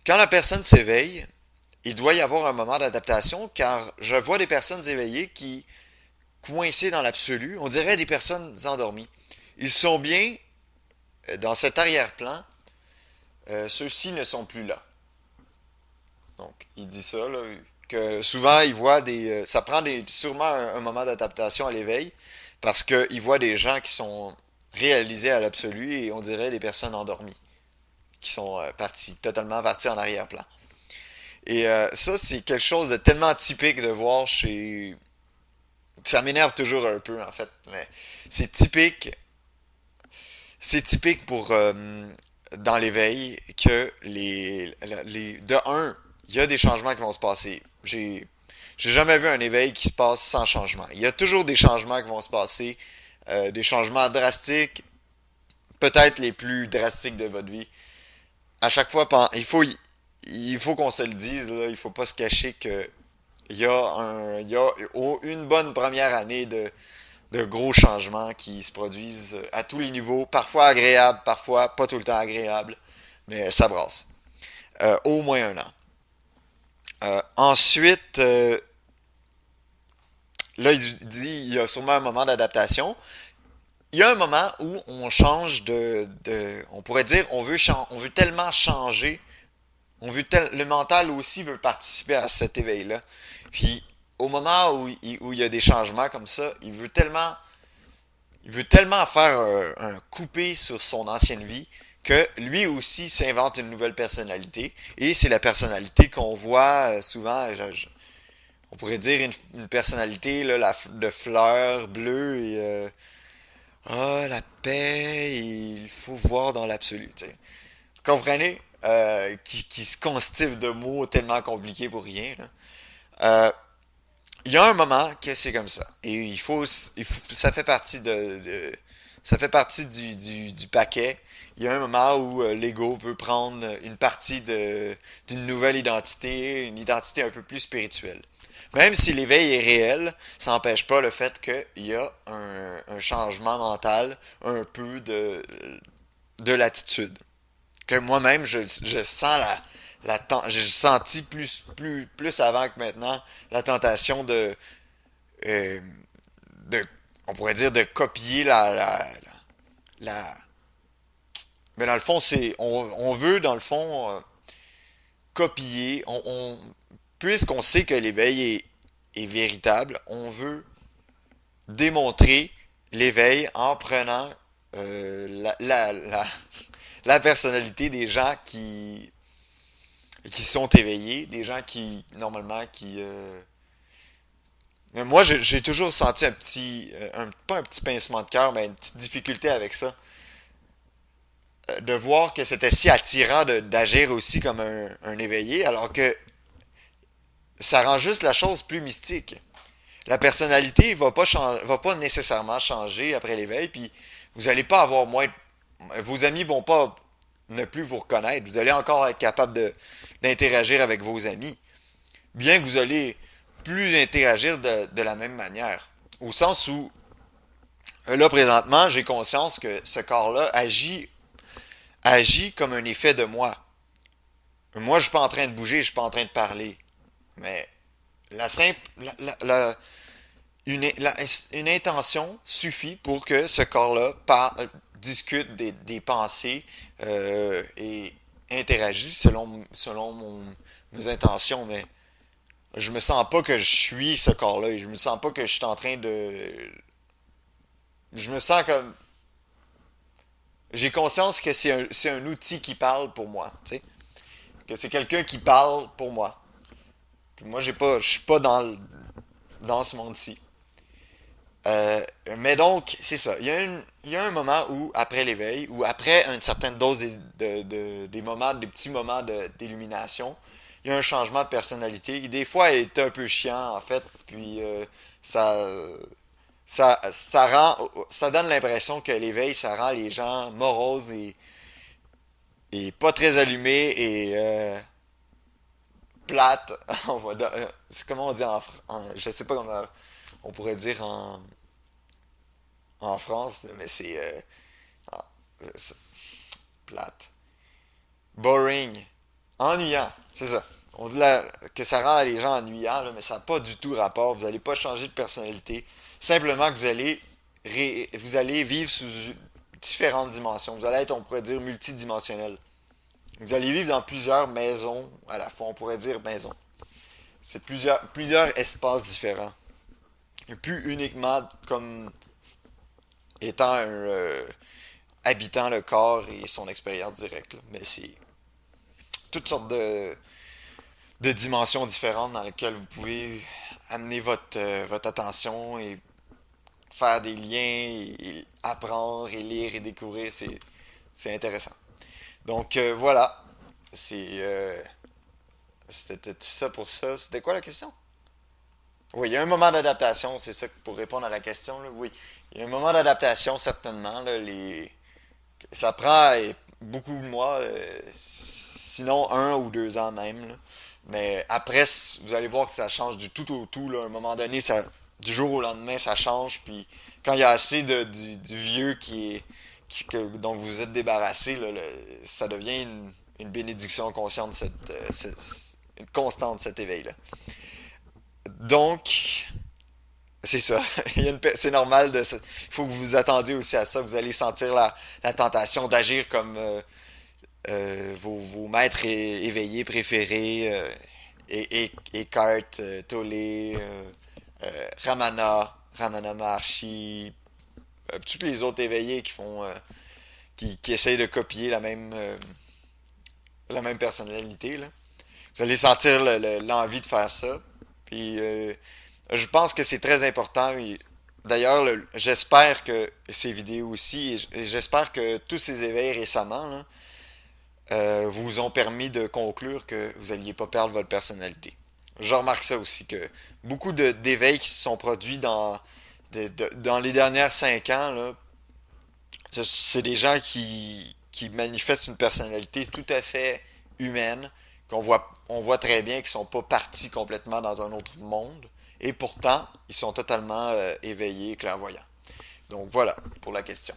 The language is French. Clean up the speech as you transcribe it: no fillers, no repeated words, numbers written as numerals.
Quand la personne s'éveille, il doit y avoir un moment d'adaptation car je vois des personnes éveillées qui, coincées dans l'absolu, on dirait des personnes endormies. Ils sont bien dans cet arrière-plan, ceux-ci ne sont plus là. Donc, il dit ça, là, que souvent, il voit ça prend sûrement un moment d'adaptation à l'éveil, parce qu'il voit des gens qui sont réalisés à l'absolu et on dirait des personnes endormies, qui sont totalement parties en arrière-plan. Et ça, c'est quelque chose de tellement typique de voir chez... Ça m'énerve toujours un peu, en fait, mais c'est typique, c'est typique pour dans l'éveil que de un, il y a des changements qui vont se passer. J'ai jamais vu un éveil qui se passe sans changement. Il y a toujours des changements qui vont se passer, des changements drastiques, peut-être les plus drastiques de votre vie. À chaque fois, il faut qu'on se le dise, là, il faut pas se cacher que il y a une bonne première année de gros changements qui se produisent à tous les niveaux, parfois agréables, parfois pas tout le temps agréables, mais ça brasse. Au moins un an. Ensuite, là, il dit il y a sûrement un moment d'adaptation. Il y a un moment où on change on pourrait dire, on veut tellement changer, le mental aussi veut participer à cet éveil-là. Puis, au moment où il y a des changements comme ça, il veut tellement faire un coupé sur son ancienne vie que lui aussi s'invente une nouvelle personnalité. Et c'est la personnalité qu'on voit souvent, on pourrait dire une personnalité là, de fleurs bleues et la paix, et il faut voir dans l'absolu. Tu sais. Vous comprenez? Qui se constitue de mots tellement compliqués pour rien. Là. Euh, il y a un moment que c'est comme ça. Et ça fait partie ça fait partie du paquet. Il y a un moment où l'ego veut prendre une partie d'une nouvelle identité, une identité un peu plus spirituelle. Même si l'éveil est réel, ça n'empêche pas le fait qu'il y a un changement mental un peu de l'attitude. Que moi-même, je sens j'ai senti plus avant que maintenant la tentation euh, de on pourrait dire de copier la mais dans le fond on veut dans le fond copier puisqu'on sait que l'éveil est véritable, on veut démontrer l'éveil en prenant la personnalité des gens qui sont éveillés, des gens qui normalement moi, j'ai toujours senti pas un petit pincement de cœur, mais une petite difficulté avec ça. De voir que c'était si attirant d'agir aussi comme un éveillé, alors que ça rend juste la chose plus mystique. La personnalité va pas nécessairement changer après l'éveil, puis vous allez pas avoir moins. Vos amis vont pas ne plus vous reconnaître. Vous allez encore être capable d'interagir avec vos amis. Bien que vous allez plus interagir de la même manière. Au sens où là, présentement, j'ai conscience que ce corps-là agit comme un effet de moi. Moi, je suis pas en train de bouger, je suis pas en train de parler. Mais la simple, une intention suffit pour que ce corps-là discute des pensées et interagit mes intentions. Mais je me sens pas que je suis ce corps-là. Je me sens pas que je suis en train de. Je me sens comme j'ai conscience que c'est un outil qui parle pour moi, tu sais. Que c'est quelqu'un qui parle pour moi. Que moi, je suis pas dans ce monde-ci. Mais donc, c'est ça. Il y a un moment où, après l'éveil, ou après une certaine dose des petits moments d'illumination, il y a un changement de personnalité qui, des fois, est un peu chiant, en fait. Puis, ça, ça donne l'impression que l'éveil, ça rend les gens moroses et pas très allumés et plates. C'est comment on dit je sais pas comment on pourrait dire en France, mais c'est plate. Boring. Ennuyant, c'est ça. On dit que ça rend les gens ennuyants, là, mais ça n'a pas du tout rapport. Vous n'allez pas changer de personnalité. Simplement que vous allez vivre sous différentes dimensions. Vous allez être, on pourrait dire, multidimensionnel. Vous allez vivre dans plusieurs maisons à la fois. On pourrait dire maison. C'est plusieurs espaces différents. Et plus uniquement comme étant habitant le corps et son expérience directe, là. Mais c'est toutes sortes de dimensions différentes dans lesquelles vous pouvez amener votre attention et faire des liens, et apprendre et lire et découvrir. C'est intéressant. Donc voilà, c'est c'était ça pour ça. C'était quoi la question? Oui, il y a un moment d'adaptation, c'est ça pour répondre à la question, là. Oui, il y a un moment d'adaptation certainement. Là, ça prend beaucoup de mois, sinon 1 ou 2 ans même, là. Mais après, vous allez voir que ça change du tout au tout, là. À un moment donné, du jour au lendemain, ça change. Puis quand il y a assez du vieux dont vous vous êtes débarrassé, là, ça devient une bénédiction consciente, une constante, cet éveil-là. Donc, c'est ça. C'est normal il faut que vous vous attendiez aussi à ça. Vous allez sentir la tentation d'agir comme vos maîtres éveillés préférés, Eckhart Tolle, Ramana Maharshi, tous les autres éveillés qui essayent de copier la même personnalité, là. Vous allez sentir l'envie de faire ça. Puis je pense que c'est très important. D'ailleurs, j'espère que ces vidéos aussi, et j'espère que tous ces éveils récemment là, vous ont permis de conclure que vous n'alliez pas perdre votre personnalité. Je remarque ça aussi, que beaucoup d'éveils qui se sont produits dans les dernières 5 ans, là, c'est des gens qui manifestent une personnalité tout à fait humaine, on voit très bien qu'ils sont pas partis complètement dans un autre monde, et pourtant, ils sont totalement éveillés, clairvoyants. Donc voilà pour la question.